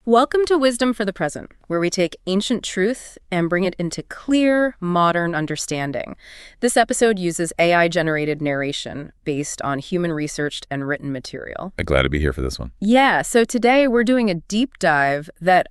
Welcome to Wisdom for the Present, where we take ancient truth and bring it into clear, modern understanding. This episode uses AI-generated narration based on human-researched and written material. I'm glad to be here for this one. Yeah, so today we're doing a deep dive that,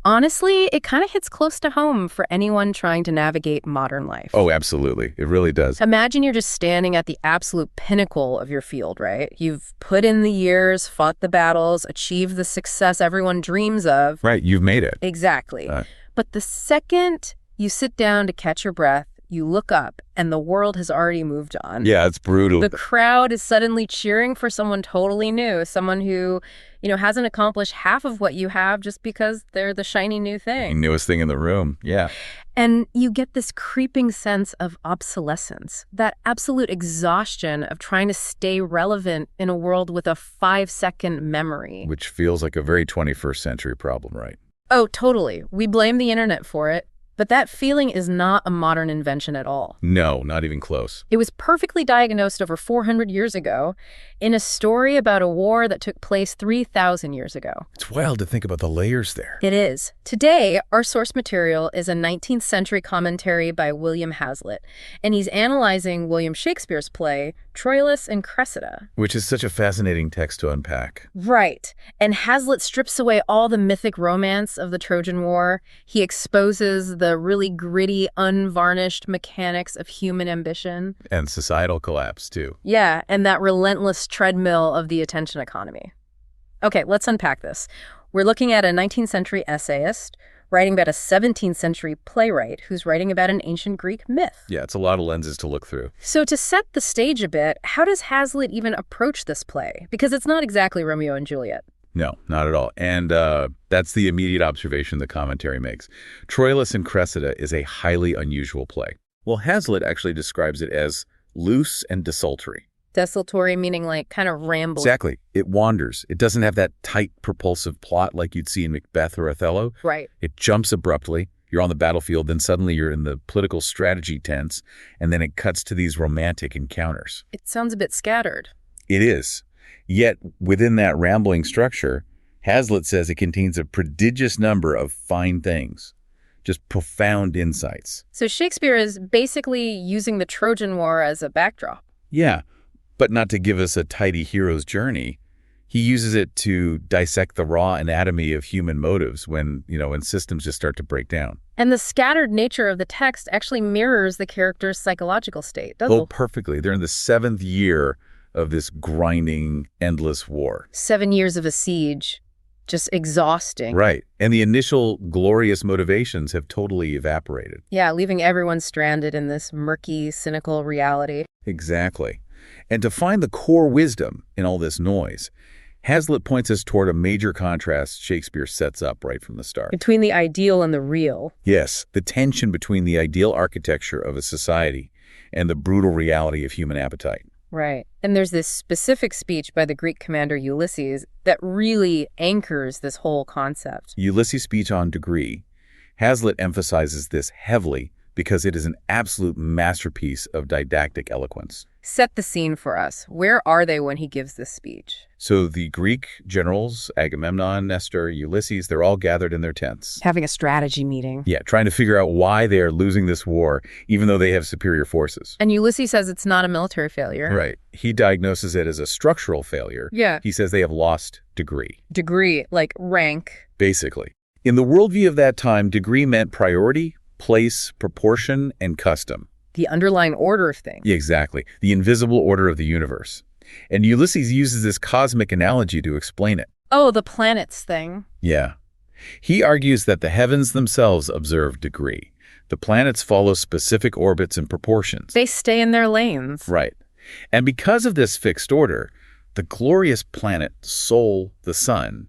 honestly, it kind of hits close to home for anyone trying to navigate modern life. Oh, absolutely. It really does. Imagine you're just standing at the absolute pinnacle of your field, right? You've put in the years, fought the battles, achieved the success everyone dreams of. Right, you've made it. Exactly. But the second you sit down to catch your breath, you look up, and the world has already moved on. Yeah, it's brutal. The crowd is suddenly cheering for someone totally new, someone who, hasn't accomplished half of what you have just because they're the shiny new thing. Newest thing in the room, yeah. And you get this creeping sense of obsolescence, that absolute exhaustion of trying to stay relevant in a world with a 5-second memory. Which feels like a very 21st century problem, right? Oh, totally. We blame the internet for it. But that feeling is not a modern invention at all. No, not even close. It was perfectly diagnosed over 400 years ago in a story about a war that took place 3,000 years ago. It's wild to think about the layers there. It is. Today, our source material is a 19th century commentary by William Hazlitt, and he's analyzing William Shakespeare's play, Troilus and Cressida. Which is such a fascinating text to unpack. Right. And Hazlitt strips away all the mythic romance of the Trojan War. He exposes the really gritty, unvarnished mechanics of human ambition. And societal collapse, too. Yeah, and that relentless treadmill of the attention economy. Okay, let's unpack this. We're looking at a 19th century essayist writing about a 17th century playwright who's writing about an ancient Greek myth. Yeah, it's a lot of lenses to look through. So to set the stage a bit, how does Hazlitt even approach this play? Because it's not exactly Romeo and Juliet. No, not at all. And that's the immediate observation the commentary makes. Troilus and Cressida is a highly unusual play. Well, Hazlitt actually describes it as loose and desultory. Desultory meaning like kind of rambling. Exactly. It wanders. It doesn't have that tight, propulsive plot like you'd see in Macbeth or Othello. Right. It jumps abruptly. You're on the battlefield, then suddenly you're in the political strategy tents, and then it cuts to these romantic encounters. It sounds a bit scattered. It is. Yet, within that rambling structure, Hazlitt says it contains a prodigious number of fine things, just profound insights. So Shakespeare is basically using the Trojan War as a backdrop. Yeah, but not to give us a tidy hero's journey. He uses it to dissect the raw anatomy of human motives when systems just start to break down. And the scattered nature of the text actually mirrors the character's psychological state, doesn't it? Oh, perfectly. They're in the 7th year of this grinding, endless war. 7 years of a siege, just exhausting. Right. And the initial glorious motivations have totally evaporated. Yeah, leaving everyone stranded in this murky, cynical reality. Exactly. And to find the core wisdom in all this noise, Hazlitt points us toward a major contrast Shakespeare sets up right from the start. Between the ideal and the real. Yes, the tension between the ideal architecture of a society and the brutal reality of human appetite. Right. And there's this specific speech by the Greek commander Ulysses that really anchors this whole concept. Ulysses' speech on degree, Hazlitt emphasizes this heavily because it is an absolute masterpiece of didactic eloquence. Set the scene for us. Where are they when he gives this speech? So the Greek generals, Agamemnon, Nestor, Ulysses, they're all gathered in their tents. Having a strategy meeting. Yeah, trying to figure out why they are losing this war, even though they have superior forces. And Ulysses says it's not a military failure. Right. He diagnoses it as a structural failure. Yeah. He says they have lost degree. Degree, like rank. Basically. In the worldview of that time, degree meant priority, place, proportion, and custom. The underlying order of things. Yeah, exactly. The invisible order of the universe. And Ulysses uses this cosmic analogy to explain it. Oh, the planets thing. Yeah. He argues that the heavens themselves observe degree. The planets follow specific orbits and proportions. They stay in their lanes. Right. And because of this fixed order, the glorious planet, Sol, the sun,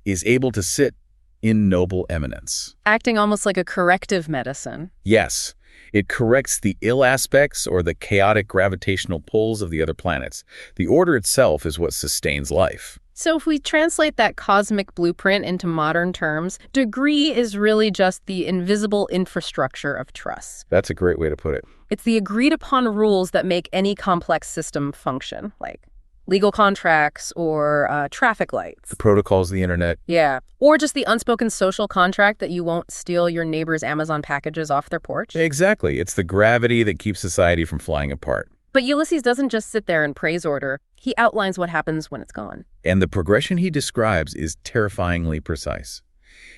is able to sit in noble eminence. Acting almost like a corrective medicine. Yes. It corrects the ill aspects or the chaotic gravitational pulls of the other planets. The order itself is what sustains life. So if we translate that cosmic blueprint into modern terms, degree is really just the invisible infrastructure of trust. That's a great way to put it. It's the agreed upon rules that make any complex system function, like Legal contracts or traffic lights. The protocols of the internet. Yeah. Or just the unspoken social contract that you won't steal your neighbor's Amazon packages off their porch. Exactly. It's the gravity that keeps society from flying apart. But Ulysses doesn't just sit there in praise order. He outlines what happens when it's gone. And the progression he describes is terrifyingly precise.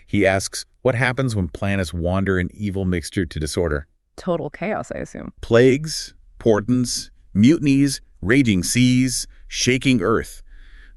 He asks, what happens when planets wander in evil mixture to disorder? Total chaos, I assume. Plagues, portents, mutinies, raging seas, shaking earth.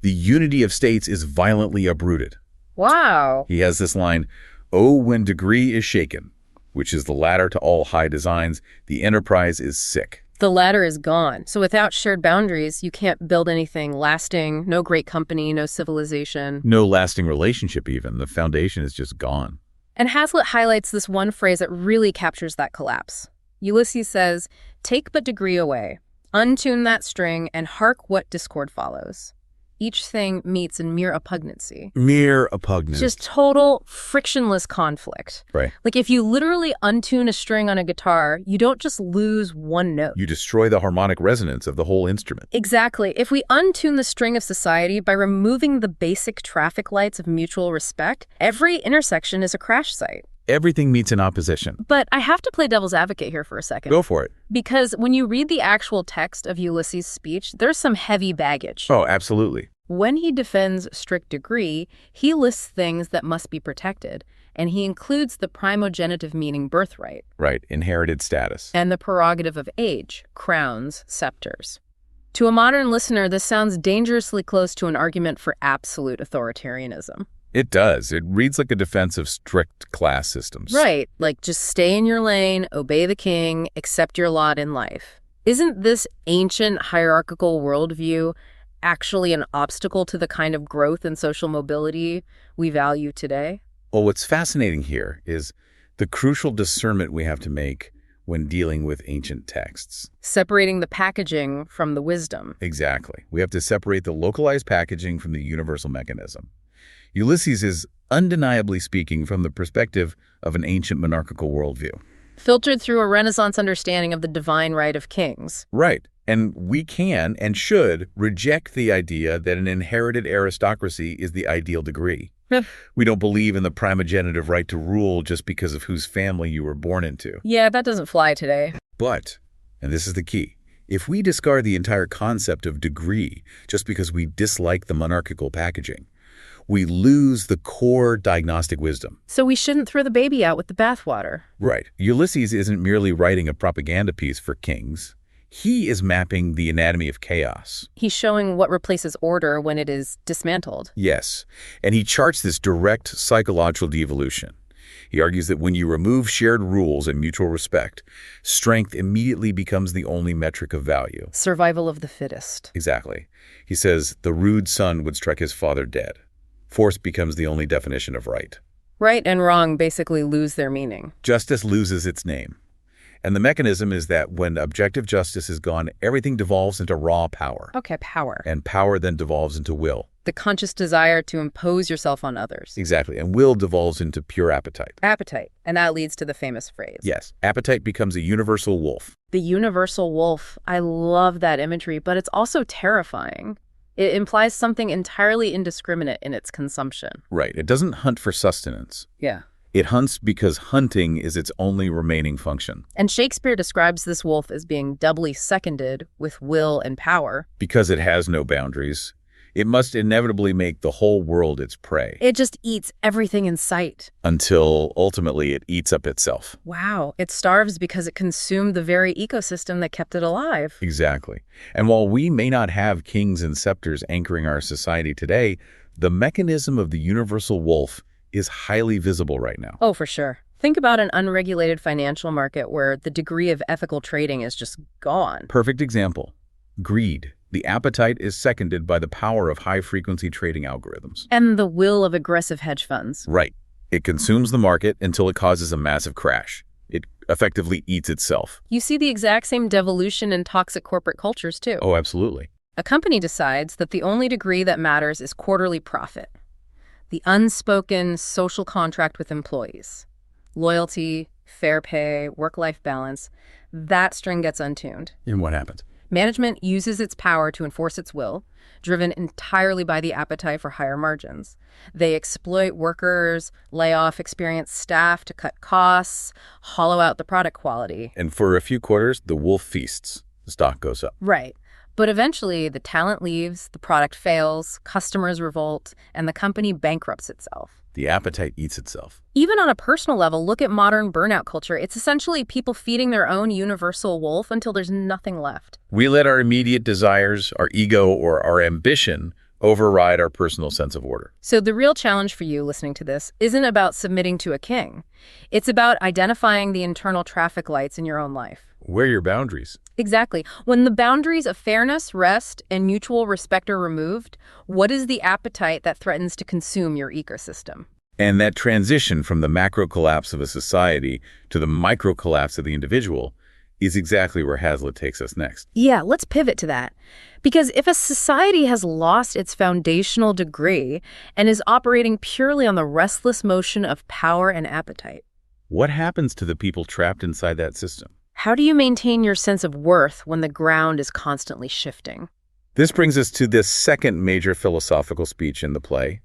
The unity of states is violently uprooted. Wow. He has this line, "Oh, when degree is shaken," which is the ladder to all high designs, the enterprise is sick. The ladder is gone. So without shared boundaries, you can't build anything lasting, no great company, no civilization. No lasting relationship even. The foundation is just gone. And Hazlitt highlights this one phrase that really captures that collapse. Ulysses says, "Take but degree away, untune that string, and hark what discord follows." Each thing meets in mere oppugnancy. Mere oppugnance. Just total frictionless conflict. Right. Like if you literally untune a string on a guitar, you don't just lose one note. You destroy the harmonic resonance of the whole instrument. Exactly. If we untune the string of society by removing the basic traffic lights of mutual respect, every intersection is a crash site. Everything meets in opposition. But I have to play devil's advocate here for a second. Go for it. Because when you read the actual text of Ulysses' speech, there's some heavy baggage. Oh, absolutely. When he defends strict degree, he lists things that must be protected, and he includes the primogenitive meaning birthright. Right, inherited status. And the prerogative of age, crowns, scepters. To a modern listener, this sounds dangerously close to an argument for absolute authoritarianism. It does. It reads like a defense of strict class systems. Right, like just stay in your lane, obey the king, accept your lot in life. Isn't this ancient hierarchical worldview actually an obstacle to the kind of growth and social mobility we value today? Well, what's fascinating here is the crucial discernment we have to make when dealing with ancient texts. Separating the packaging from the wisdom. Exactly. We have to separate the localized packaging from the universal mechanism. Ulysses is undeniably speaking from the perspective of an ancient monarchical worldview. Filtered through a Renaissance understanding of the divine right of kings. Right. And we can and should reject the idea that an inherited aristocracy is the ideal degree. We don't believe in the primogenitive right to rule just because of whose family you were born into. Yeah, that doesn't fly today. But, and this is the key, if we discard the entire concept of degree just because we dislike the monarchical packaging, we lose the core diagnostic wisdom. So we shouldn't throw the baby out with the bathwater. Right. Ulysses isn't merely writing a propaganda piece for kings. He is mapping the anatomy of chaos. He's showing what replaces order when it is dismantled. Yes. And he charts this direct psychological devolution. He argues that when you remove shared rules and mutual respect, strength immediately becomes the only metric of value. Survival of the fittest. Exactly. He says the rude son would strike his father dead. Force becomes the only definition of right. Right and wrong basically lose their meaning. Justice loses its name. And the mechanism is that when objective justice is gone, everything devolves into raw power. Okay, power. And power then devolves into will. The conscious desire to impose yourself on others. Exactly. And will devolves into pure appetite. Appetite. And that leads to the famous phrase. Yes. Appetite becomes a universal wolf. The universal wolf. I love that imagery, but it's also terrifying. It implies something entirely indiscriminate in its consumption. Right. It doesn't hunt for sustenance. Yeah. It hunts because hunting is its only remaining function. And Shakespeare describes this wolf as being doubly seconded with will and power. Because it has no boundaries, it must inevitably make the whole world its prey. It just eats everything in sight. Until ultimately it eats up itself. Wow. It starves because it consumed the very ecosystem that kept it alive. Exactly. And while we may not have kings and scepters anchoring our society today, the mechanism of the universal wolf is highly visible right now. Oh, for sure. Think about an unregulated financial market where the degree of ethical trading is just gone. Perfect example. Greed. The appetite is seconded by the power of high-frequency trading algorithms. And the will of aggressive hedge funds. Right. It consumes the market until it causes a massive crash. It effectively eats itself. You see the exact same devolution in toxic corporate cultures, too. Oh, absolutely. A company decides that the only degree that matters is quarterly profit. The unspoken social contract with employees. Loyalty, fair pay, work-life balance. That string gets untuned. And what happens? Management uses its power to enforce its will, driven entirely by the appetite for higher margins. They exploit workers, lay off experienced staff to cut costs, hollow out the product quality. And for a few quarters, the wolf feasts. The stock goes up. Right. But eventually, the talent leaves, the product fails, customers revolt, and the company bankrupts itself. The appetite eats itself. Even on a personal level, look at modern burnout culture. It's essentially people feeding their own universal wolf until there's nothing left. We let our immediate desires, our ego, or our ambition override our personal sense of order. So the real challenge for you listening to this isn't about submitting to a king. It's about identifying the internal traffic lights in your own life. Where are your boundaries? Exactly. When the boundaries of fairness, rest, and mutual respect are removed, what is the appetite that threatens to consume your ecosystem? And that transition from the macro collapse of a society to the micro collapse of the individual is exactly where Hazlitt takes us next. Yeah, let's pivot to that. Because if a society has lost its foundational degree and is operating purely on the restless motion of power and appetite, what happens to the people trapped inside that system? how do you maintain your sense of worth when the ground is constantly shifting? This brings us to this second major philosophical speech in the play.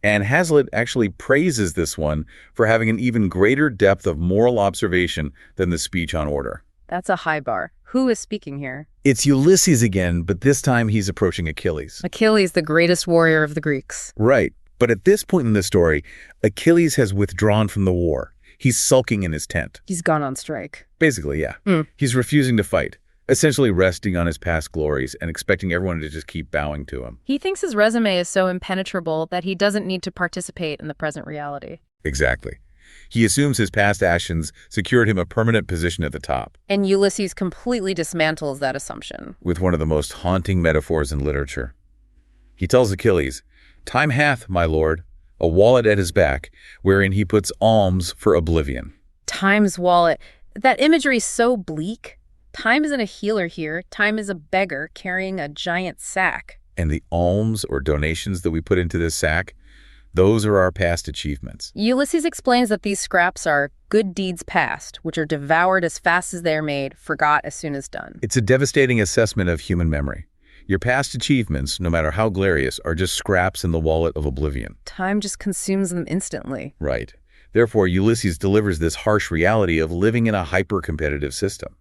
And Hazlitt actually praises this one for having an even greater depth of moral observation than the speech on order. That's a high bar. Who is speaking here? It's Ulysses again, but this time he's approaching Achilles. Achilles, the greatest warrior of the Greeks. Right. But at this point in the story, Achilles has withdrawn from the war. He's sulking in his tent. He's gone on strike. Basically, yeah. He's refusing to fight, essentially resting on his past glories and expecting everyone to just keep bowing to him. He thinks his resume is so impenetrable that he doesn't need to participate in the present reality. Exactly. He assumes his past actions secured him a permanent position at the top. And Ulysses completely dismantles that assumption. With one of the most haunting metaphors in literature. He tells Achilles, "Time hath, my lord, a wallet at his back, wherein he puts alms for oblivion." Time's wallet. That imagery is so bleak. Time isn't a healer here. Time is a beggar carrying a giant sack. And the alms or donations that we put into this sack, those are our past achievements. Ulysses explains that these scraps are good deeds past, which are devoured as fast as they're made, forgot as soon as done. It's a devastating assessment of human memory. Your past achievements, no matter how glorious, are just scraps in the wallet of oblivion. Time just consumes them instantly. Right. Therefore, Ulysses delivers this harsh reality of living in a hyper-competitive system.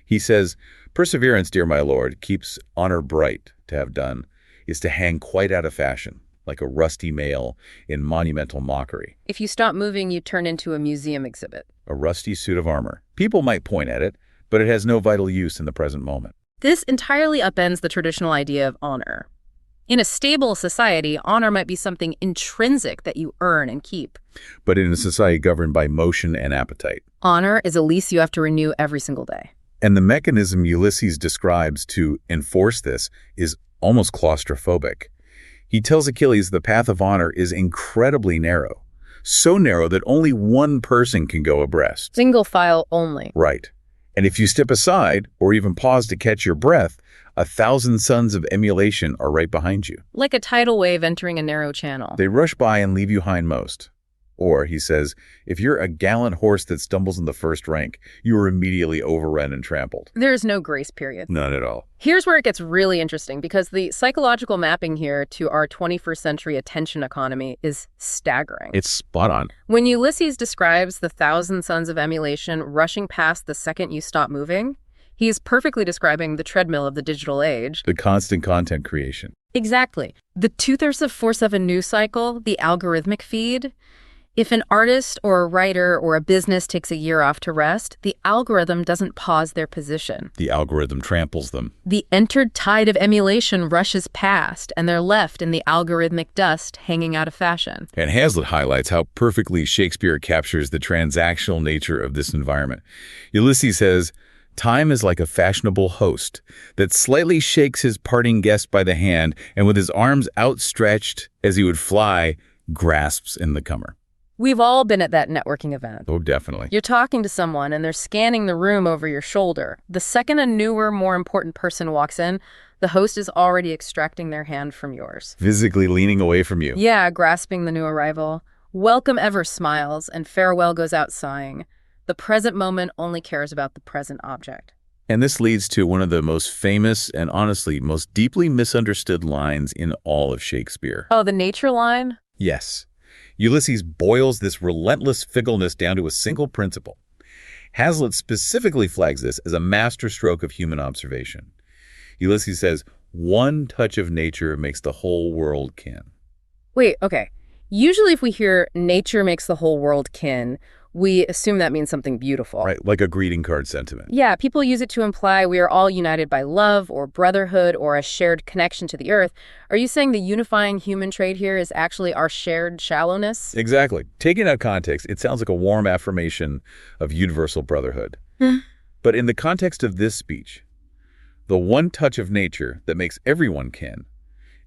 He says, "Perseverance, dear my lord, keeps honor bright. To have done is to hang quite out of fashion, like a rusty mail in monumental mockery. If you stop moving, you turn into a museum exhibit. A rusty suit of armor. People might point at it, but it has no vital use in the present moment." This entirely upends the traditional idea of honor. In a stable society, honor might be something intrinsic that you earn and keep. But in a society governed by motion and appetite. Honor is a lease you have to renew every single day. And the mechanism Ulysses describes to enforce this is almost claustrophobic. He tells Achilles the path of honor is incredibly narrow. So narrow that only one person can go abreast. Single file only. Right. And if you step aside or even pause to catch your breath, 1,000 suns of emulation are right behind you. Like a tidal wave entering a narrow channel. They rush by and leave you hindmost. Or, he says, if you're a gallant horse that stumbles in the first rank, you are immediately overrun and trampled. There is no grace period. None at all. Here's where it gets really interesting, because the psychological mapping here to our 21st century attention economy is staggering. It's spot on. When Ulysses describes the 1,000 suns of emulation rushing past the second you stop moving, he is perfectly describing the treadmill of the digital age. The constant content creation. Exactly. The 2/3 force of a news cycle, the algorithmic feed. If an artist or a writer or a business takes a year off to rest, the algorithm doesn't pause their position. The algorithm tramples them. The entered tide of emulation rushes past, and they're left in the algorithmic dust hanging out of fashion. And Hazlitt highlights how perfectly Shakespeare captures the transactional nature of this environment. Ulysses says, "Time is like a fashionable host that slightly shakes his parting guest by the hand and with his arms outstretched as he would fly, grasps in the comer." We've all been at that networking event. Oh, definitely. You're talking to someone and they're scanning the room over your shoulder. The second a newer, more important person walks in, the host is already extracting their hand from yours. Physically leaning away from you. Yeah, grasping the new arrival. Welcome ever smiles and farewell goes out sighing. The present moment only cares about the present object. And this leads to one of the most famous and honestly most deeply misunderstood lines in all of Shakespeare. Oh, the nature line? Yes. Ulysses boils this relentless fickleness down to a single principle. Hazlitt specifically flags this as a masterstroke of human observation. Ulysses says, "One touch of nature makes the whole world kin." Wait, okay. Usually if we hear nature makes the whole world kin, we assume that means something beautiful. Right, like a greeting card sentiment. Yeah, people use it to imply we are all united by love or brotherhood or a shared connection to the earth. Are you saying the unifying human trait here is actually our shared shallowness? Exactly. Taken out of context, it sounds like a warm affirmation of universal brotherhood. But in the context of this speech, the one touch of nature that makes everyone kin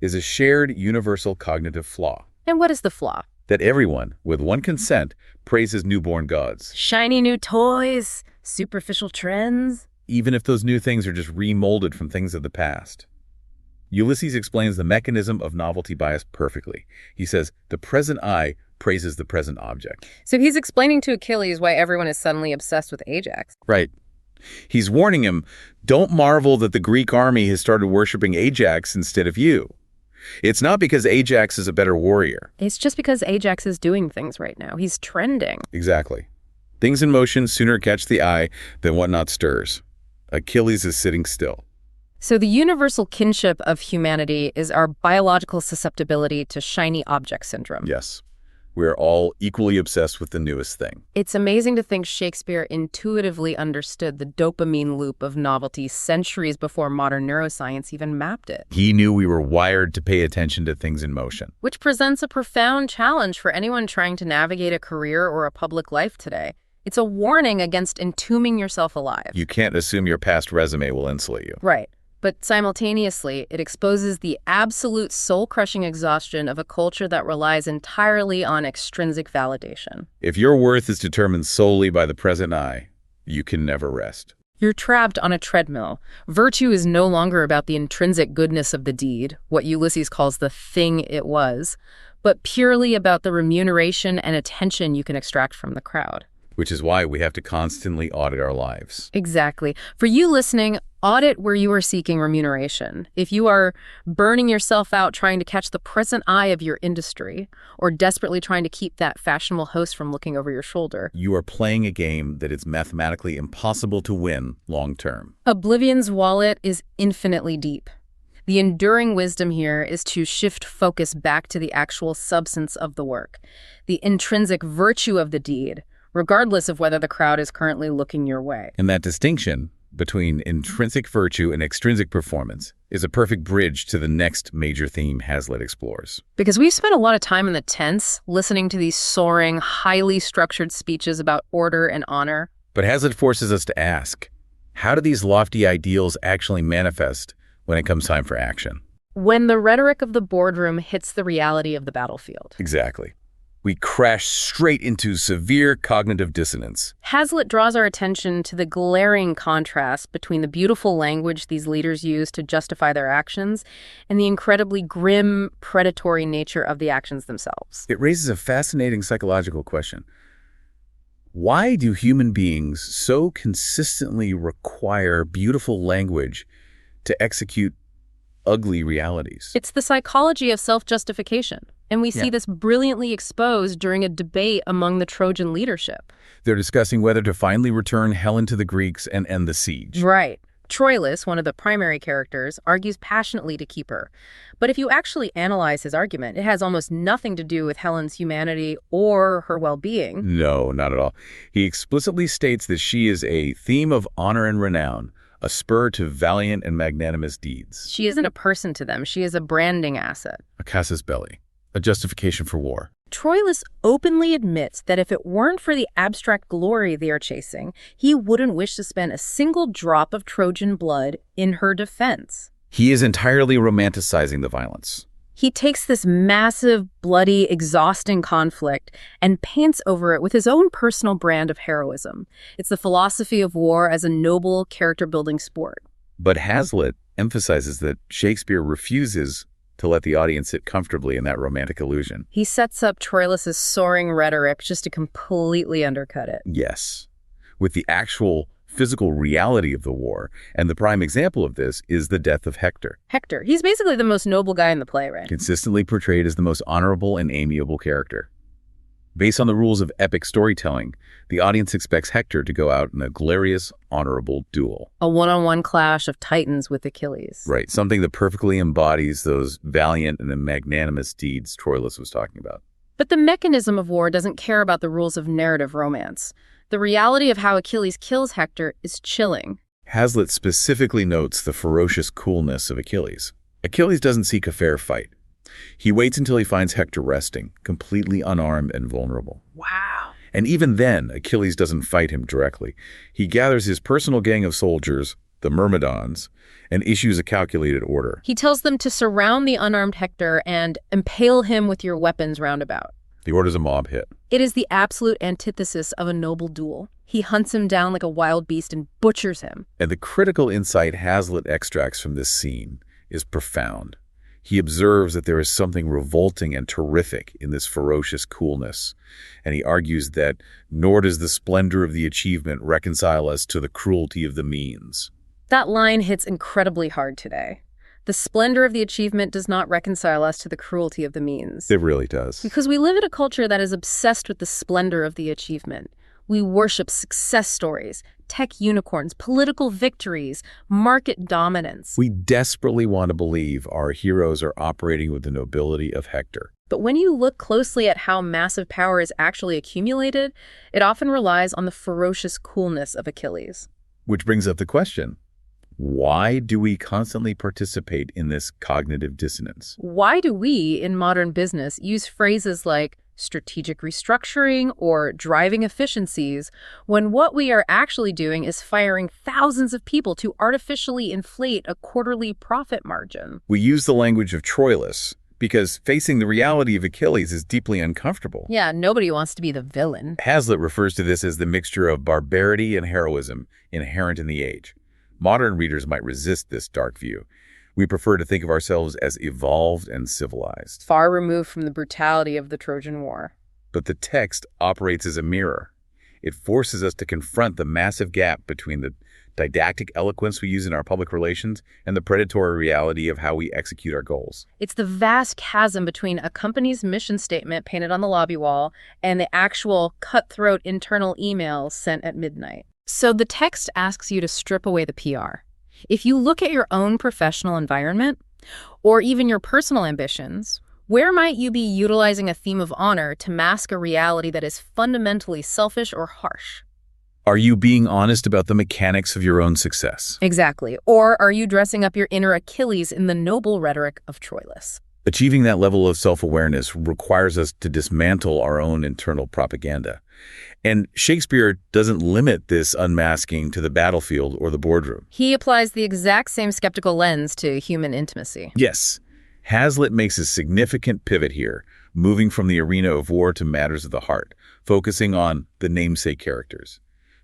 is a shared universal cognitive flaw. And what is the flaw? That everyone, with one consent, praises newborn gods. Shiny new toys, superficial trends. Even if those new things are just remolded from things of the past. Ulysses explains the mechanism of novelty bias perfectly. He says, the present I praises the present object. So he's explaining to Achilles why everyone is suddenly obsessed with Ajax. Right. He's warning him, don't marvel that the Greek army has started worshiping Ajax instead of you. It's not because Ajax is a better warrior. It's just because Ajax is doing things right now. He's trending. Exactly. Things in motion sooner catch the eye than what not stirs. Achilles is sitting still. So the universal kinship of humanity is our biological susceptibility to shiny object syndrome. Yes. We're all equally obsessed with the newest thing. It's amazing to think Shakespeare intuitively understood the dopamine loop of novelty centuries before modern neuroscience even mapped it. He knew we were wired to pay attention to things in motion. Which presents a profound challenge for anyone trying to navigate a career or a public life today. It's a warning against entombing yourself alive. You can't assume your past resume will insulate you. Right. But simultaneously, it exposes the absolute soul-crushing exhaustion of a culture that relies entirely on extrinsic validation. If your worth is determined solely by the present I, you can never rest. You're trapped on a treadmill. Virtue is no longer about the intrinsic goodness of the deed, what Ulysses calls the thing it was, but purely about the remuneration and attention you can extract from the crowd. Which is why we have to constantly audit our lives. Exactly. For you listening, audit where you are seeking remuneration. If you are burning yourself out trying to catch the present eye of your industry, or desperately trying to keep that fashionable host from looking over your shoulder, you are playing a game that is mathematically impossible to win long term. Oblivion's wallet is infinitely deep. The enduring wisdom here is to shift focus back to the actual substance of the work, the intrinsic virtue of the deed, regardless of whether the crowd is currently looking your way. And that distinction between intrinsic virtue and extrinsic performance is a perfect bridge to the next major theme Hazlitt explores. Because we've spent a lot of time in the tents listening to these soaring, highly structured speeches about order and honor. But Hazlitt forces us to ask, how do these lofty ideals actually manifest when it comes time for action? When the rhetoric of the boardroom hits the reality of the battlefield. Exactly. We crash straight into severe cognitive dissonance. Hazlitt draws our attention to the glaring contrast between the beautiful language these leaders use to justify their actions and the incredibly grim, predatory nature of the actions themselves. It raises a fascinating psychological question. Why do human beings so consistently require beautiful language to execute ugly realities? It's the psychology of self-justification. And we see this brilliantly exposed during a debate among the Trojan leadership. They're discussing whether to finally return Helen to the Greeks and end the siege. Right. Troilus, one of the primary characters, argues passionately to keep her. But if you actually analyze his argument, it has almost nothing to do with Helen's humanity or her well-being. No, not at all. He explicitly states that she is a theme of honor and renown, a spur to valiant and magnanimous deeds. She isn't a person to them. She is a branding asset. A casus belli. A justification for war. Troilus openly admits that if it weren't for the abstract glory they are chasing, he wouldn't wish to spend a single drop of Trojan blood in her defense. He is entirely romanticizing the violence. He takes this massive, bloody, exhausting conflict and paints over it with his own personal brand of heroism. It's the philosophy of war as a noble, character-building sport. But Hazlitt emphasizes that Shakespeare refuses to let the audience sit comfortably in that romantic illusion. He sets up Troilus' soaring rhetoric just to completely undercut it. Yes. With the actual physical reality of the war, and the prime example of this is the death of Hector. Hector, he's basically the most noble guy in the play, right? Consistently portrayed as the most honorable and amiable character. Based on the rules of epic storytelling, the audience expects Hector to go out in a glorious, honorable duel. A one-on-one clash of titans with Achilles. Right, something that perfectly embodies those valiant and magnanimous deeds Troilus was talking about. But the mechanism of war doesn't care about the rules of narrative romance. The reality of how Achilles kills Hector is chilling. Hazlitt specifically notes the ferocious coolness of Achilles. Achilles doesn't seek a fair fight. He waits until he finds Hector resting, completely unarmed and vulnerable. Wow. And even then, Achilles doesn't fight him directly. He gathers his personal gang of soldiers, the Myrmidons, and issues a calculated order. He tells them to surround the unarmed Hector and impale him with your weapons roundabout. The order's a mob hit. It is the absolute antithesis of a noble duel. He hunts him down like a wild beast and butchers him. And the critical insight Hazlitt extracts from this scene is profound. He observes that there is something revolting and terrific in this ferocious coolness, and he argues that nor does the splendor of the achievement reconcile us to the cruelty of the means. That line hits incredibly hard today. The splendor of the achievement does not reconcile us to the cruelty of the means. It really does. Because we live in a culture that is obsessed with the splendor of the achievement. We worship success stories, tech unicorns, political victories, market dominance. We desperately want to believe our heroes are operating with the nobility of Hector. But when you look closely at how massive power is actually accumulated, it often relies on the ferocious coolness of Achilles. Which brings up the question, why do we constantly participate in this cognitive dissonance? Why do we, in modern business, use phrases like strategic restructuring or driving efficiencies when what we are actually doing is firing thousands of people to artificially inflate a quarterly profit margin? We use the language of Troilus because facing the reality of Achilles is deeply uncomfortable. Yeah, nobody wants to be the villain. Hazlitt refers to this as the mixture of barbarity and heroism inherent in the age. Modern readers might resist this dark view. We prefer to think of ourselves as evolved and civilized. Far removed from the brutality of the Trojan War. But the text operates as a mirror. It forces us to confront the massive gap between the didactic eloquence we use in our public relations and the predatory reality of how we execute our goals. It's the vast chasm between a company's mission statement painted on the lobby wall and the actual cutthroat internal emails sent at midnight. So the text asks you to strip away the PR. If you look at your own professional environment, or even your personal ambitions, where might you be utilizing a theme of honor to mask a reality that is fundamentally selfish or harsh? Are you being honest about the mechanics of your own success? Exactly. Or are you dressing up your inner Achilles in the noble rhetoric of Troilus? Achieving that level of self-awareness requires us to dismantle our own internal propaganda. And Shakespeare doesn't limit this unmasking to the battlefield or the boardroom. He applies the exact same skeptical lens to human intimacy. Yes, Hazlitt makes a significant pivot here, moving from the arena of war to matters of the heart, focusing on the namesake characters,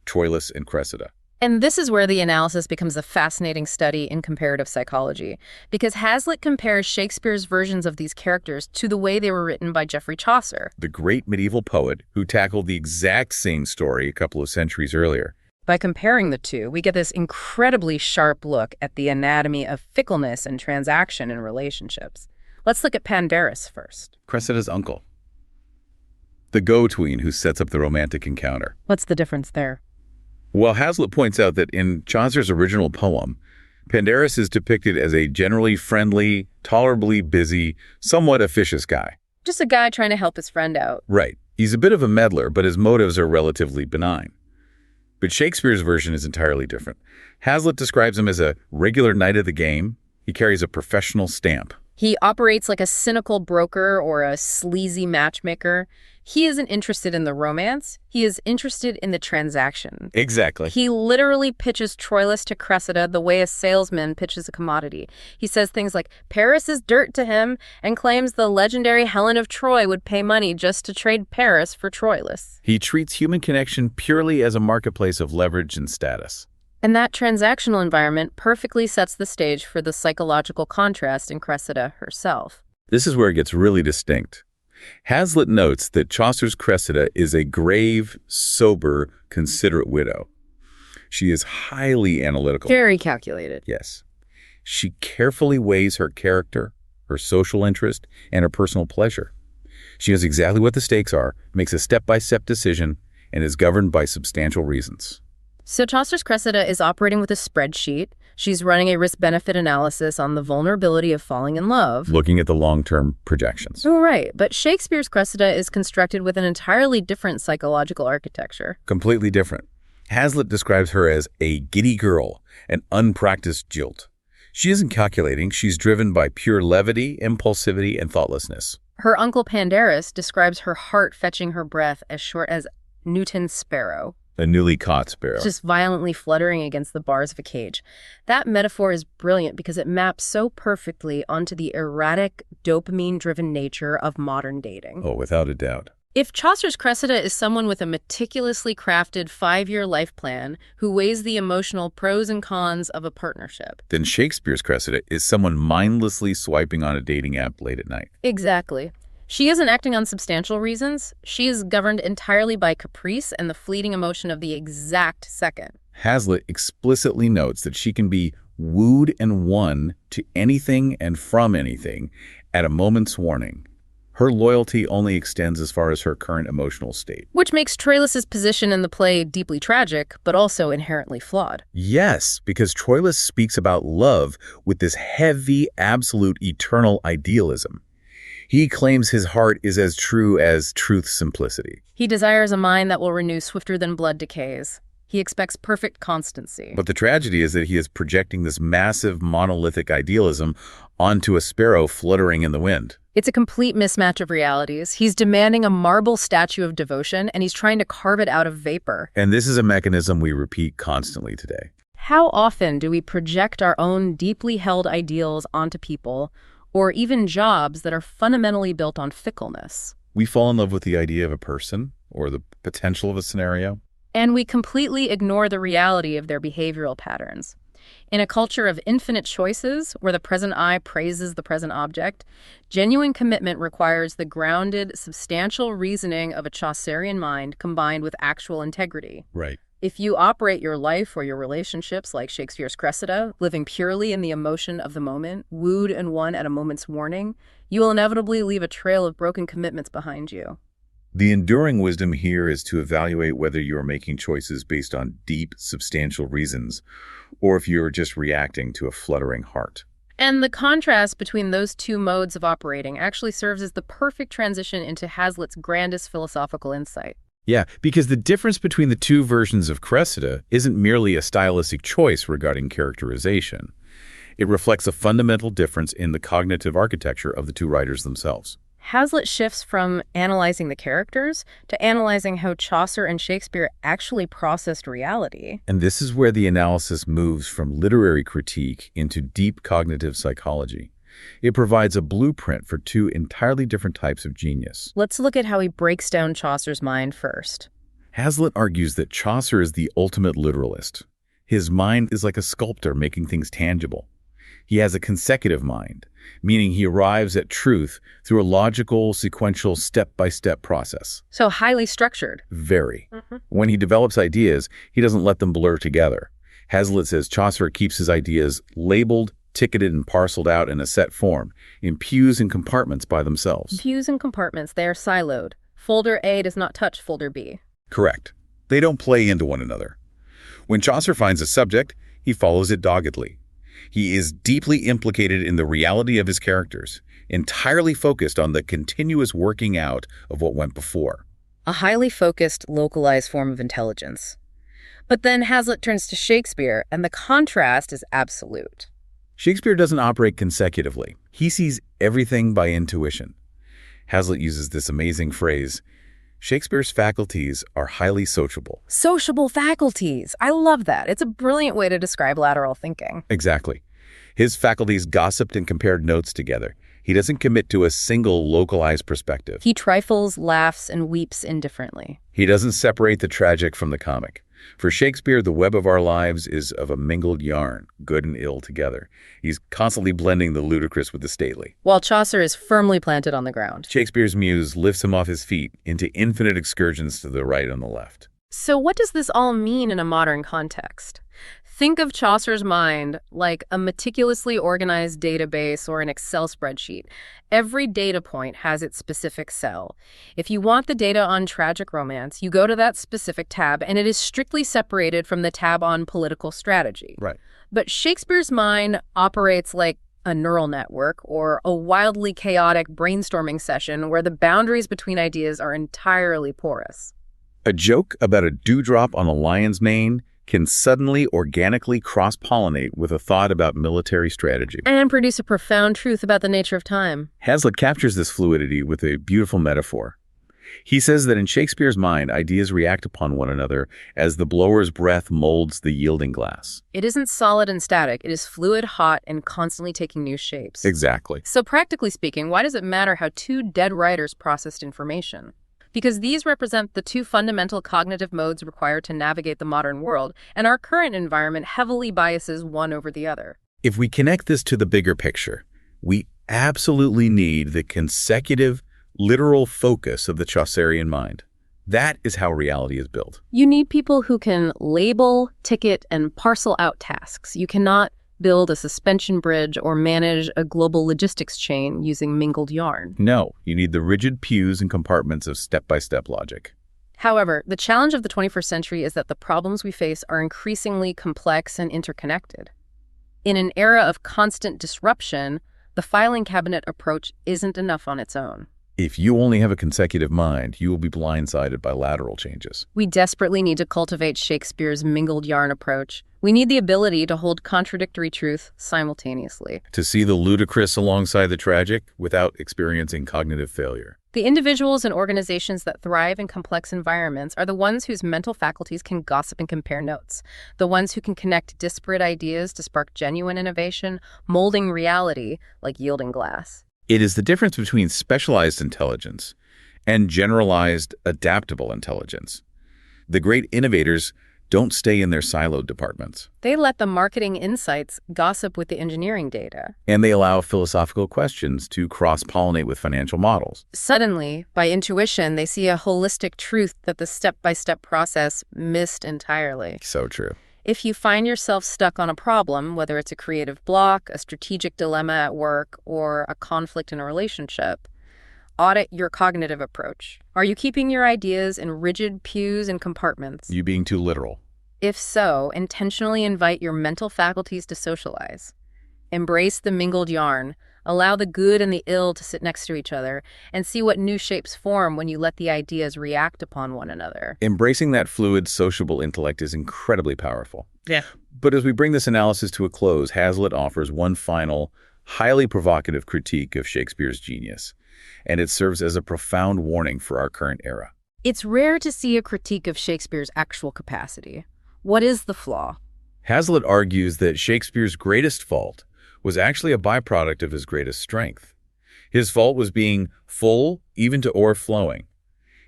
Troilus and Cressida. And this is where the analysis becomes a fascinating study in comparative psychology, because Hazlitt compares Shakespeare's versions of these characters to the way they were written by Jeffrey Chaucer, the great medieval poet who tackled the exact same story a couple of centuries earlier. By comparing the two, we get this incredibly sharp look at the anatomy of fickleness and transaction in relationships. Let's look at Pandarus first. Cressida's uncle. The go-tween who sets up the romantic encounter. What's the difference there? Well, Hazlitt points out that in Chaucer's original poem, Pandarus is depicted as a generally friendly, tolerably busy, somewhat officious guy. Just a guy trying to help his friend out. Right. He's a bit of a meddler, but his motives are relatively benign. But Shakespeare's version is entirely different. Hazlitt describes him as a regular knight of the game. He carries a professional stamp. He operates like a cynical broker or a sleazy matchmaker. He isn't interested in the romance. He is interested in the transaction. Exactly. He literally pitches Troilus to Cressida the way a salesman pitches a commodity. He says things like, Paris is dirt to him, and claims the legendary Helen of Troy would pay money just to trade Paris for Troilus. He treats human connection purely as a marketplace of leverage and status. And that transactional environment perfectly sets the stage for the psychological contrast in Cressida herself. This is where it gets really distinct. Hazlitt notes that Chaucer's Cressida is a grave, sober, considerate widow. She is highly analytical. Very calculated. Yes. She carefully weighs her character, her social interest, and her personal pleasure. She knows exactly what the stakes are, makes a step-by-step decision, and is governed by substantial reasons. So Chaucer's Cressida is operating with a spreadsheet. She's running a risk-benefit analysis on the vulnerability of falling in love. Looking at the long-term projections. Oh, right. But Shakespeare's Cressida is constructed with an entirely different psychological architecture. Completely different. Hazlitt describes her as a giddy girl, an unpracticed jilt. She isn't calculating. She's driven by pure levity, impulsivity, and thoughtlessness. Her uncle Pandarus describes her heart fetching her breath as short as Newton's sparrow. A newly caught sparrow. Just violently fluttering against the bars of a cage. That metaphor is brilliant because it maps so perfectly onto the erratic, dopamine-driven nature of modern dating. Oh, without a doubt. If Chaucer's Cressida is someone with a meticulously crafted 5-year life plan who weighs the emotional pros and cons of a partnership, then Shakespeare's Cressida is someone mindlessly swiping on a dating app late at night. Exactly. She isn't acting on substantial reasons. She is governed entirely by caprice and the fleeting emotion of the exact second. Hazlitt explicitly notes that she can be wooed and won to anything and from anything at a moment's warning. Her loyalty only extends as far as her current emotional state. Which makes Troilus' position in the play deeply tragic, but also inherently flawed. Yes, because Troilus speaks about love with this heavy, absolute, eternal idealism. He claims his heart is as true as truth's simplicity. He desires a mind that will renew swifter than blood decays. He expects perfect constancy. But the tragedy is that he is projecting this massive, monolithic idealism onto a sparrow fluttering in the wind. It's a complete mismatch of realities. He's demanding a marble statue of devotion, and he's trying to carve it out of vapor. And this is a mechanism we repeat constantly today. How often do we project our own deeply held ideals onto people, or even jobs that are fundamentally built on fickleness? We fall in love with the idea of a person or the potential of a scenario. And we completely ignore the reality of their behavioral patterns. In a culture of infinite choices, where the present I praises the present object, genuine commitment requires the grounded, substantial reasoning of a Chaucerian mind combined with actual integrity. Right. If you operate your life or your relationships like Shakespeare's Cressida, living purely in the emotion of the moment, wooed and won at a moment's warning, you will inevitably leave a trail of broken commitments behind you. The enduring wisdom here is to evaluate whether you are making choices based on deep, substantial reasons, or if you are just reacting to a fluttering heart. And the contrast between those two modes of operating actually serves as the perfect transition into Hazlitt's grandest philosophical insight. Yeah, because the difference between the two versions of Cressida isn't merely a stylistic choice regarding characterization. It reflects a fundamental difference in the cognitive architecture of the two writers themselves. Hazlitt shifts from analyzing the characters to analyzing how Chaucer and Shakespeare actually processed reality. And this is where the analysis moves from literary critique into deep cognitive psychology. It provides a blueprint for two entirely different types of genius. Let's look at how he breaks down Chaucer's mind first. Hazlitt argues that Chaucer is the ultimate literalist. His mind is like a sculptor making things tangible. He has a consecutive mind, meaning he arrives at truth through a logical, sequential, step-by-step process. So highly structured. Very. When he develops ideas, he doesn't let them blur together. Hazlitt says Chaucer keeps his ideas labeled, ticketed, and parceled out in a set form, in pews and compartments by themselves. Pews and compartments, they are siloed. Folder A does not touch folder B. Correct. They don't play into one another. When Chaucer finds a subject, he follows it doggedly. He is deeply implicated in the reality of his characters, entirely focused on the continuous working out of what went before. A highly focused, localized form of intelligence. But then Hazlitt turns to Shakespeare, and the contrast is absolute. Shakespeare doesn't operate consecutively. He sees everything by intuition. Hazlitt uses this amazing phrase, Shakespeare's faculties are highly sociable. Sociable faculties. I love that. It's a brilliant way to describe lateral thinking. Exactly. His faculties gossiped and compared notes together. He doesn't commit to a single localized perspective. He trifles, laughs, and weeps indifferently. He doesn't separate the tragic from the comic. For Shakespeare, the web of our lives is of a mingled yarn, good and ill together. He's constantly blending the ludicrous with the stately. While Chaucer is firmly planted on the ground. Shakespeare's muse lifts him off his feet into infinite excursions to the right and the left. So what does this all mean in a modern context? Think of Chaucer's mind like a meticulously organized database or an Excel spreadsheet. Every data point has its specific cell. If you want the data on tragic romance, you go to that specific tab, and it is strictly separated from the tab on political strategy. Right. But Shakespeare's mind operates like a neural network or a wildly chaotic brainstorming session where the boundaries between ideas are entirely porous. A joke about a dewdrop on a lion's mane can suddenly organically cross-pollinate with a thought about military strategy. And produce a profound truth about the nature of time. Hazlitt captures this fluidity with a beautiful metaphor. He says that in Shakespeare's mind, ideas react upon one another as the blower's breath molds the yielding glass. It isn't solid and static. It is fluid, hot, and constantly taking new shapes. Exactly. So practically speaking, why does it matter how two dead writers processed information? Because these represent the two fundamental cognitive modes required to navigate the modern world, and our current environment heavily biases one over the other. If we connect this to the bigger picture, we absolutely need the consecutive, literal focus of the Chaucerian mind. That is how reality is built. You need people who can label, ticket, and parcel out tasks. You cannot build a suspension bridge or manage a global logistics chain using mingled yarn. No, you need the rigid pews and compartments of step-by-step logic. However, the challenge of the 21st century is that the problems we face are increasingly complex and interconnected. In an era of constant disruption, the filing cabinet approach isn't enough on its own. If you only have a consecutive mind, you will be blindsided by lateral changes. We desperately need to cultivate Shakespeare's mingled yarn approach. We need the ability to hold contradictory truth simultaneously. To see the ludicrous alongside the tragic without experiencing cognitive failure. The individuals and organizations that thrive in complex environments are the ones whose mental faculties can gossip and compare notes, the ones who can connect disparate ideas to spark genuine innovation, molding reality like yielding glass. It is the difference between specialized intelligence and generalized adaptable intelligence. The great innovators don't stay in their siloed departments. They let the marketing insights gossip with the engineering data. And they allow philosophical questions to cross-pollinate with financial models. Suddenly, by intuition, they see a holistic truth that the step-by-step process missed entirely. So true. If you find yourself stuck on a problem, whether it's a creative block, a strategic dilemma at work, or a conflict in a relationship, audit your cognitive approach. Are you keeping your ideas in rigid pews and compartments? You being too literal. If so, intentionally invite your mental faculties to socialize. Embrace the mingled yarn. Allow the good and the ill to sit next to each other and see what new shapes form when you let the ideas react upon one another. Embracing that fluid, sociable intellect is incredibly powerful. Yeah. But as we bring this analysis to a close, Hazlitt offers one final, highly provocative critique of Shakespeare's genius, and it serves as a profound warning for our current era. It's rare to see a critique of Shakespeare's actual capacity. What is the flaw? Hazlitt argues that Shakespeare's greatest fault was actually a byproduct of his greatest strength. His fault was being full, even to o'erflowing.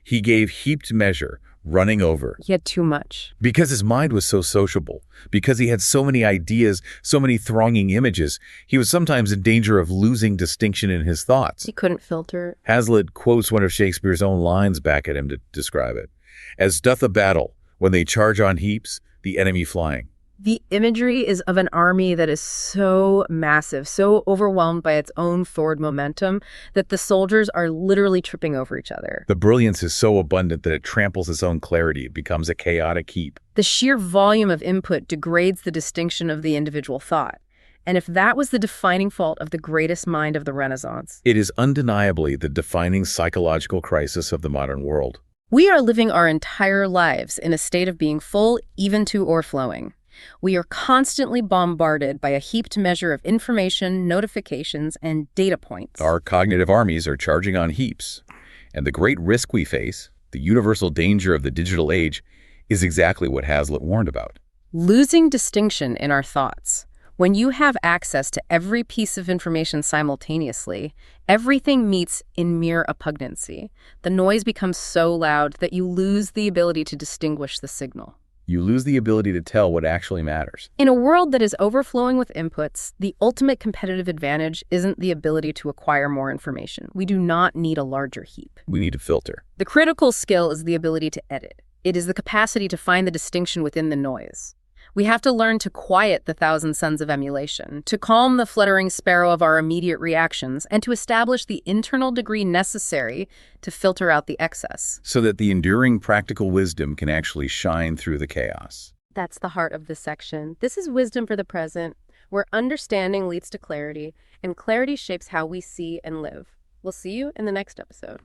He gave heaped measure, running over. He had too much. Because his mind was so sociable, because he had so many ideas, so many thronging images, he was sometimes in danger of losing distinction in his thoughts. He couldn't filter. Hazlitt quotes one of Shakespeare's own lines back at him to describe it. As doth a battle, when they charge on heaps, the enemy flying. The imagery is of an army that is so massive, so overwhelmed by its own forward momentum, that the soldiers are literally tripping over each other. The brilliance is so abundant that it tramples its own clarity. It becomes a chaotic heap. The sheer volume of input degrades the distinction of the individual thought. And if that was the defining fault of the greatest mind of the Renaissance, it is undeniably the defining psychological crisis of the modern world. We are living our entire lives in a state of being full, even to o'erflowing. We are constantly bombarded by a heaped measure of information, notifications, and data points. Our cognitive armies are charging on heaps. And the great risk we face, the universal danger of the digital age, is exactly what Hazlitt warned about. Losing distinction in our thoughts. When you have access to every piece of information simultaneously, everything meets in mere oppugnancy. The noise becomes so loud that you lose the ability to distinguish the signal. You lose the ability to tell what actually matters. In a world that is overflowing with inputs, the ultimate competitive advantage isn't the ability to acquire more information. We do not need a larger heap. We need to filter. The critical skill is the ability to edit. It is the capacity to find the distinction within the noise. We have to learn to quiet the thousand suns of emulation, to calm the fluttering sparrow of our immediate reactions, and to establish the internal degree necessary to filter out the excess. So that the enduring practical wisdom can actually shine through the chaos. That's the heart of this section. This is wisdom for the present, where understanding leads to clarity, and clarity shapes how we see and live. We'll see you in the next episode.